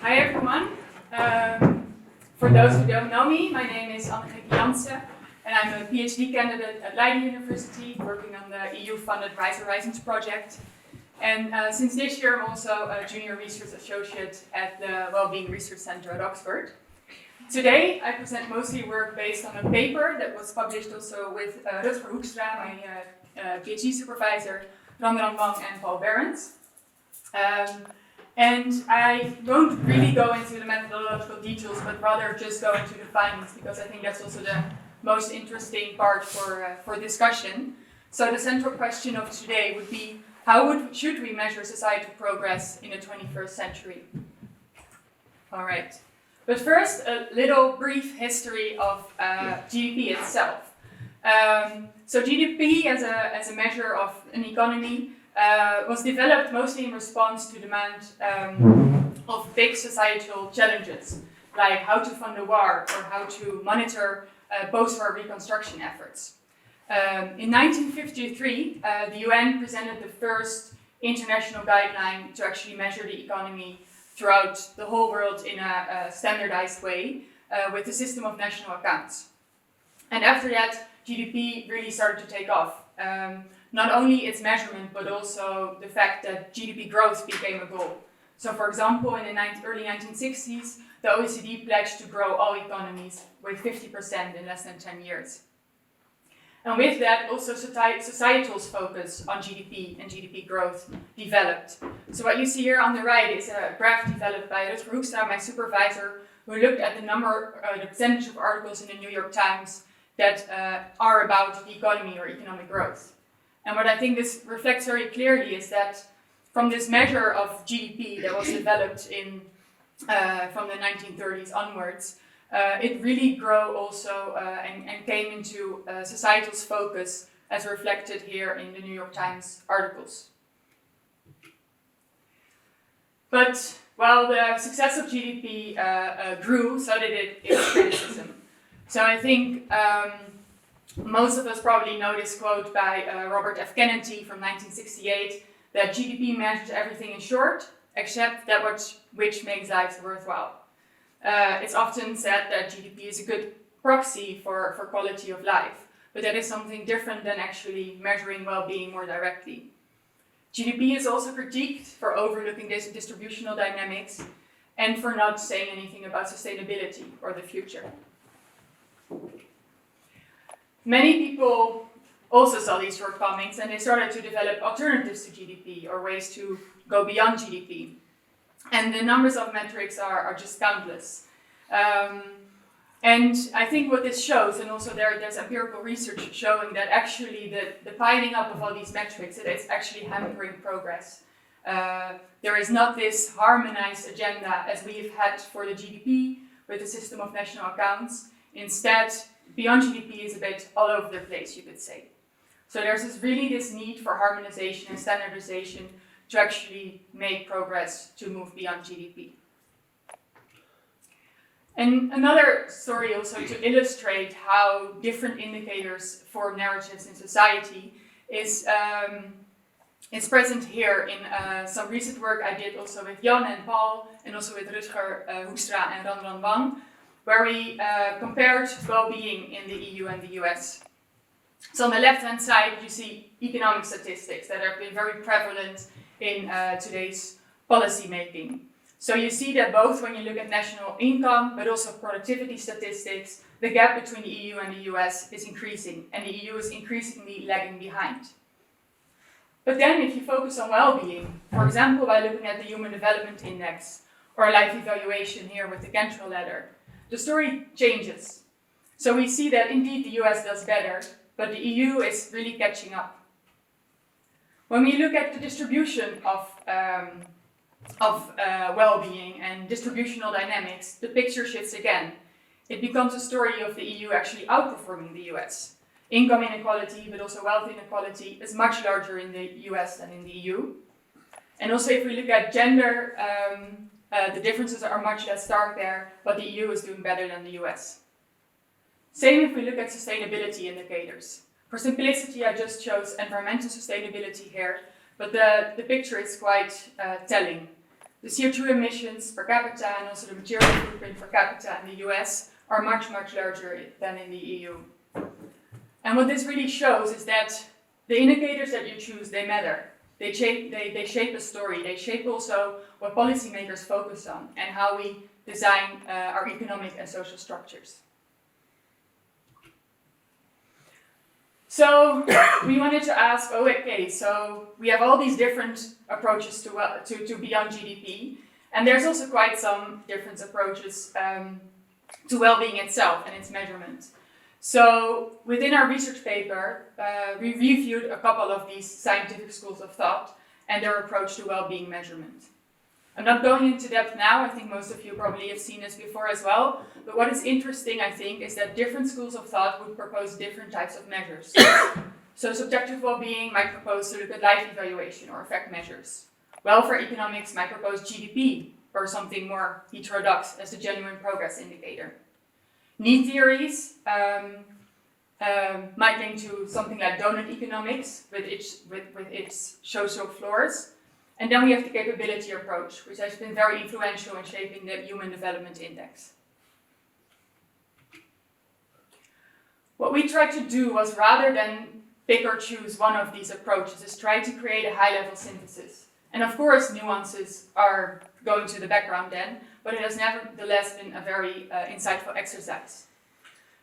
Hi everyone. For those who don't know me, my name is Annegeke Jansen and I'm a PhD candidate at Leiden University working on the EU-funded Rise Horizons project. And since this year I'm also a junior research associate at the Wellbeing Research Centre at Oxford. Today I present mostly work based on a paper that was published also with Rutger Hoekstra, my PhD supervisor, Randran Wang and Paul Behrens. And I won't really go into the methodological details, but rather just go into the findings, because I think that's also the most interesting part for discussion. So the central question of today would be, should we measure societal progress in the 21st century? All right. But first, a little brief history of GDP itself. So GDP as a measure of an economy was developed mostly in response to demand of big societal challenges, like how to fund a war or how to monitor post-war reconstruction efforts. In 1953, the UN presented the first international guideline to actually measure the economy throughout the whole world in a standardized way with the system of national accounts. And after that, GDP really started to take off. Not only its measurement, but also the fact that GDP growth became a goal. So for example, in the early 1960s, the OECD pledged to grow all economies with 50% in less than 10 years. And with that, also societal's focus on GDP and GDP growth developed. So what you see here on the right is a graph developed by Rutger Hoekstra, my supervisor, who looked at the percentage of articles in the New York Times that are about the economy or economic growth. And what I think this reflects very clearly is that from this measure of GDP that was developed from the 1930s onwards, it really grew also and came into societal's focus as reflected here in the New York Times articles. But while the success of GDP grew, so did its criticism. So I think most of us probably know this quote by Robert F. Kennedy from 1968, that GDP measures everything in short, except that which makes life worthwhile. It's often said that GDP is a good proxy for quality of life, but that is something different than actually measuring well-being more directly. GDP is also critiqued for overlooking this distributional dynamics and for not saying anything about sustainability or the future. Many people also saw these shortcomings and they started to develop alternatives to GDP or ways to go beyond GDP. And the numbers of metrics are just countless. And I think what this shows, and also there's empirical research showing that actually the piling up of all these metrics, it's actually hampering progress. There is not this harmonized agenda as we've had for the GDP with the system of national accounts. Instead, Beyond GDP is a bit all over the place, you could say. So there's really this need for harmonization and standardization to actually make progress to move beyond GDP. And another story also to illustrate how different indicators form narratives in society is it's present here in some recent work I did also with Jan and Paul and also with Rutger Hoekstra and Randran Wang, where we compared well-being in the EU and the US. So on the left-hand side, you see economic statistics that have been very prevalent in today's policy making. So you see that both when you look at national income, but also productivity statistics, the gap between the EU and the US is increasing, and the EU is increasingly lagging behind. But then if you focus on well-being, for example, by looking at the Human Development Index or life evaluation here with the Cantrell ladder, the story changes. So we see that indeed the US does better, but the EU is really catching up. When we look at the distribution of well-being and distributional dynamics, the picture shifts again. It becomes a story of the EU actually outperforming the US. Income inequality, but also wealth inequality, is much larger in the US than in the EU. And also if we look at gender, the differences are much less stark there, but the EU is doing better than the US. Same if we look at sustainability indicators. For simplicity, I just chose environmental sustainability here, but the picture is quite telling. the CO2 emissions per capita and also the material footprint per capita in the US are much, much larger than in the EU. And what this really shows is that the indicators that you choose, they matter. They shape a story. They shape also what policymakers focus on and how we design our economic and social structures. So we wanted to ask, okay, so we have all these different approaches to Beyond GDP, and there's also quite some different approaches to well-being itself and its measurement. So within our research paper, we reviewed a couple of these scientific schools of thought and their approach to well-being measurement. I'm not going into depth now, I think most of you probably have seen this before as well, but what is interesting, I think, is that different schools of thought would propose different types of measures. So subjective well-being might propose to look at life evaluation or effect measures. Welfare economics might propose GDP or something more heterodox as the genuine progress indicator. Need theories might link to something like donut economics with its social floors. And then we have the capability approach, which has been very influential in shaping the Human Development Index. What we tried to do was, rather than pick or choose one of these approaches, is try to create a high-level synthesis. And of course, nuances are going to the background then, but it has nevertheless been a very insightful exercise.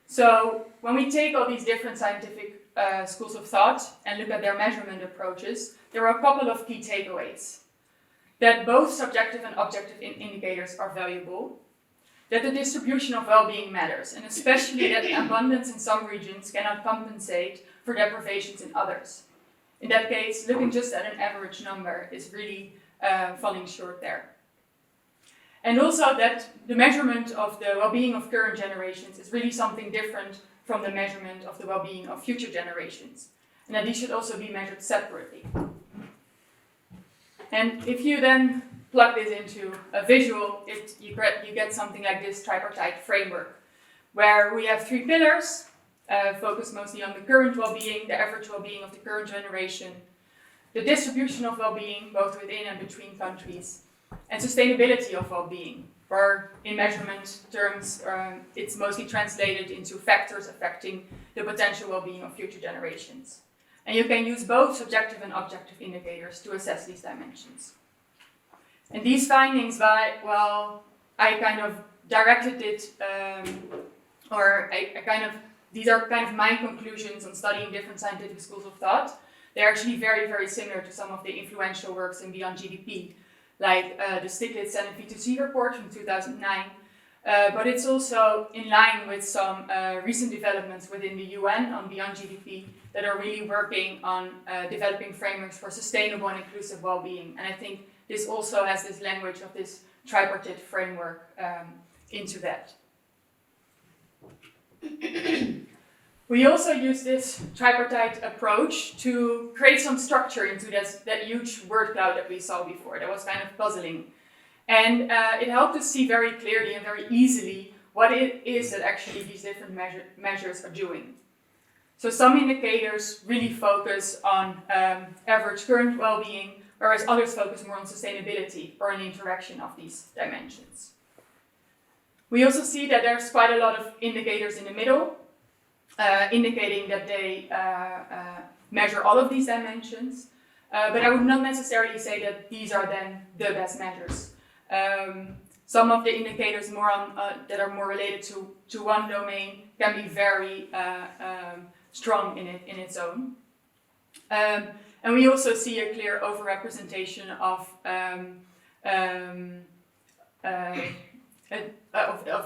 So when we take all these different scientific schools of thought and look at their measurement approaches, there are a couple of key takeaways. That both subjective and objective indicators are valuable, that the distribution of well-being matters, and especially that abundance in some regions cannot compensate for deprivations in others. In that case, looking just at an average number is really falling short there. And also that the measurement of the well-being of current generations is really something different from the measurement of the well-being of future generations. And that these should also be measured separately. And if you then plug this into a visual, you get something like this tripartite framework, where we have three pillars, focused mostly on the current well-being, the average well-being of the current generation, the distribution of well-being, both within and between countries, and sustainability of well-being, where in measurement terms, it's mostly translated into factors affecting the potential well-being of future generations. And you can use both subjective and objective indicators to assess these dimensions. And these findings, I kind of directed it, these are kind of my conclusions on studying different scientific schools of thought. They're actually very, very similar to some of the influential works in Beyond GDP, like the Stiglitz and V2C report from 2009. But it's also in line with some recent developments within the UN on Beyond GDP that are really working on developing frameworks for sustainable and inclusive well-being. And I think this also has this language of this tripartite framework into that. We also use this tripartite approach to create some structure into that huge word cloud that we saw before. That was kind of puzzling. And it helped us see very clearly and very easily what it is that actually these different measures are doing. So some indicators really focus on average current well-being, whereas others focus more on sustainability or an interaction of these dimensions. We also see that there's quite a lot of indicators in the middle, indicating that they measure all of these dimensions, but I would not necessarily say that these are then the best measures. Some of the indicators that are more related to one domain can be very strong in its own. And we also see a clear overrepresentation of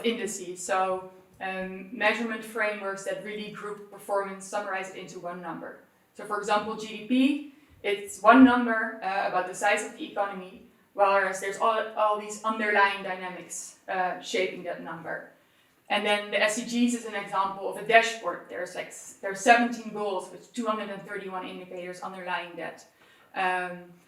indices. So measurement frameworks that really group performance, summarize it into one number. So for example, GDP, it's one number about the size of the economy, whereas there's all these underlying dynamics shaping that number. And then the SDGs is an example of a dashboard. There's 17 goals with 231 indicators underlying that.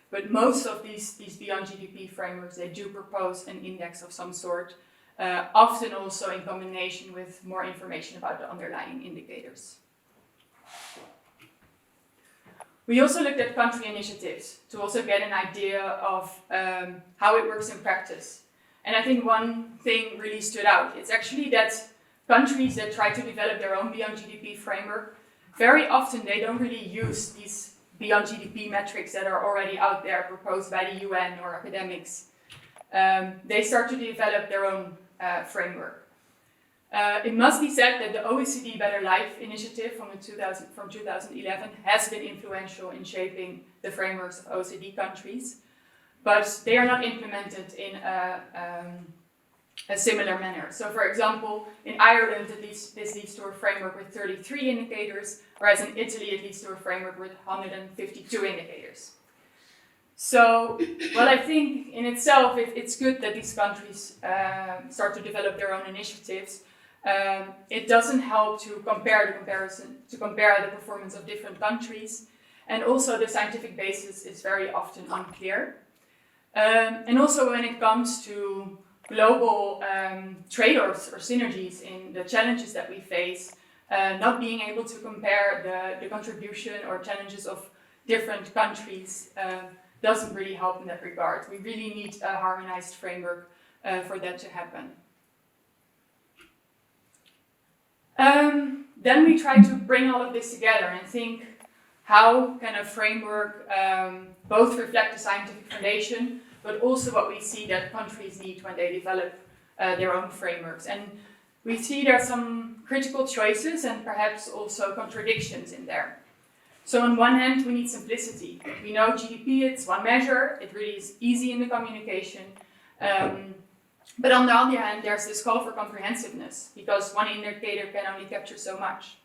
But most of these Beyond GDP frameworks, they do propose an index of some sort, often also in combination with more information about the underlying indicators. We also looked at country initiatives to also get an idea of how it works in practice. And I think one thing really stood out. It's actually that countries that try to develop their own Beyond GDP framework, very often they don't really use these Beyond GDP metrics that are already out there proposed by the UN or academics. They start to develop their own framework. It must be said that the OECD Better Life initiative from 2011 has been influential in shaping the frameworks of OECD countries, but they are not implemented in a similar manner. So for example, in Ireland this leads to a framework with 33 indicators, whereas in Italy it leads to a framework with 152 indicators. So, well, I think in itself it's good that these countries start to develop their own initiatives. It doesn't help to compare the performance of different countries, and also the scientific basis is very often unclear. And also when it comes to global trade-offs or synergies in the challenges that we face, not being able to compare the contribution or challenges of different countries doesn't really help in that regard. We really need a harmonized framework for that to happen. Then we try to bring all of this together and think how can a framework both reflect the scientific foundation, but also what we see that countries need when they develop their own frameworks. And we see there are some critical choices and perhaps also contradictions in there. So on one hand, we need simplicity. We know GDP, it's one measure, it really is easy in the communication. But on the other hand, there's this call for comprehensiveness, because one indicator can only capture so much.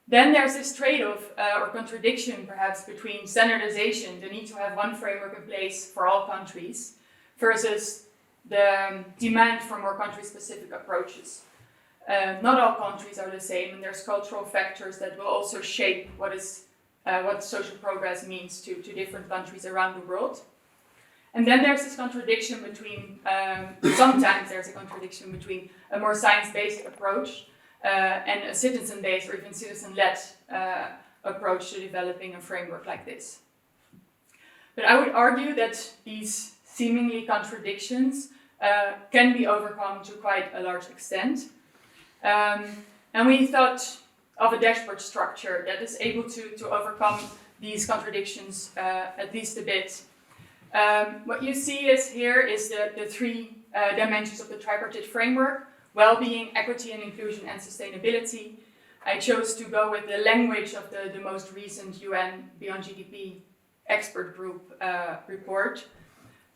Then there's this trade-off or contradiction perhaps between standardization, the need to have one framework in place for all countries, versus the demand for more country-specific approaches. Not all countries are the same, and there's cultural factors that will also shape what social progress means to different countries around the world. And then there's this contradiction between, sometimes there's a contradiction between a more science-based approach and a citizen-based or even citizen-led approach to developing a framework like this. But I would argue that these seemingly contradictions can be overcome to quite a large extent. And we thought of a dashboard structure that is able to overcome these contradictions at least a bit. What you see here is the three dimensions of the tripartite framework: well-being, equity and inclusion, and sustainability. I chose to go with the language of the most recent UN Beyond GDP expert group report.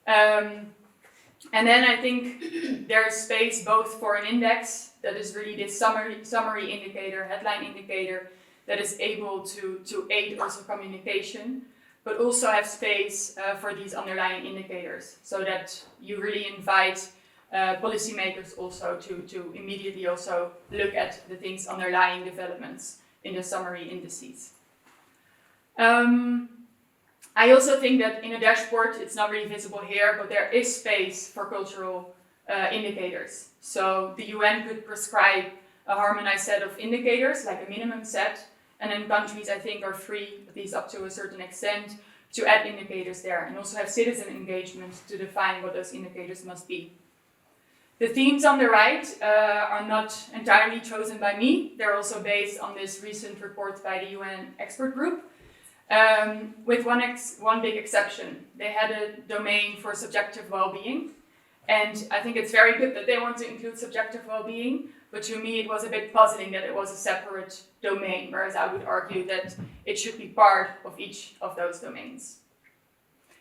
And then I think there's space both for an index that is really this summary indicator, headline indicator, that is able to aid also communication, but also have space for these underlying indicators, so that you really invite policymakers also to immediately also look at the things underlying developments in the summary indices. I also think that in a dashboard, it's not really visible here, but there is space for cultural indicators. So the UN could prescribe a harmonized set of indicators, like a minimum set, and then countries, I think, are free, at least up to a certain extent, to add indicators there, and also have citizen engagement to define what those indicators must be. The themes on the right are not entirely chosen by me. They're also based on this recent report by the UN expert group, with one big exception. They had a domain for subjective well-being, and I think it's very good that they want to include subjective well-being, but to me it was a bit puzzling that it was a separate domain, whereas I would argue that it should be part of each of those domains.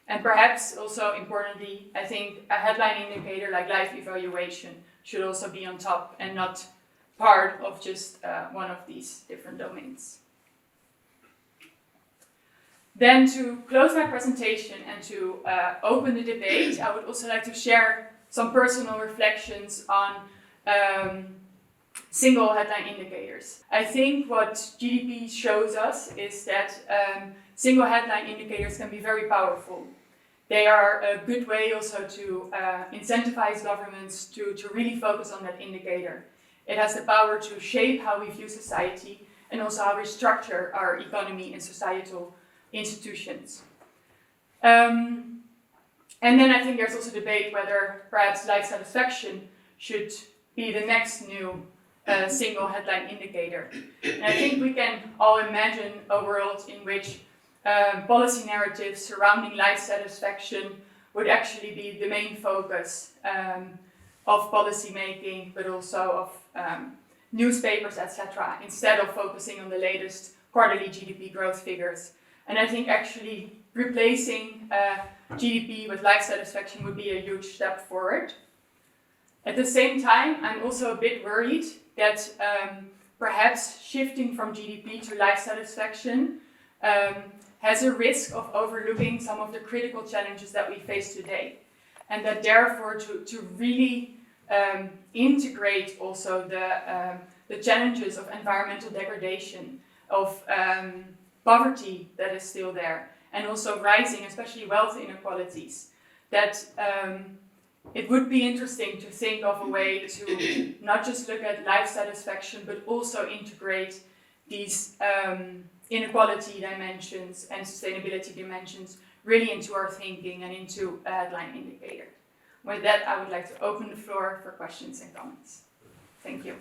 And perhaps also importantly, I think a headline indicator like life evaluation should also be on top and not part of just one of these different domains. Then to close my presentation and to open the debate, I would also like to share some personal reflections on single headline indicators. I think what GDP shows us is that single headline indicators can be very powerful. They are a good way also to incentivize governments to really focus on that indicator. It has the power to shape how we view society, and also how we structure our economy and societal institutions. And then I think there's also debate whether perhaps life satisfaction should be the next new single headline indicator. And I think we can all imagine a world in which policy narratives surrounding life satisfaction would actually be the main focus of policy making, but also of newspapers, etc., instead of focusing on the latest quarterly GDP growth figures. And I think actually replacing GDP with life satisfaction would be a huge step forward. At the same time, I'm also a bit worried that perhaps shifting from GDP to life satisfaction has a risk of overlooking some of the critical challenges that we face today. And that therefore to really integrate also the challenges of environmental degradation, of poverty that is still there, and also rising, especially wealth inequalities, that it would be interesting to think of a way to not just look at life satisfaction, but also integrate these inequality dimensions and sustainability dimensions really into our thinking and into a headline indicator. With that, I would like to open the floor for questions and comments. Thank you.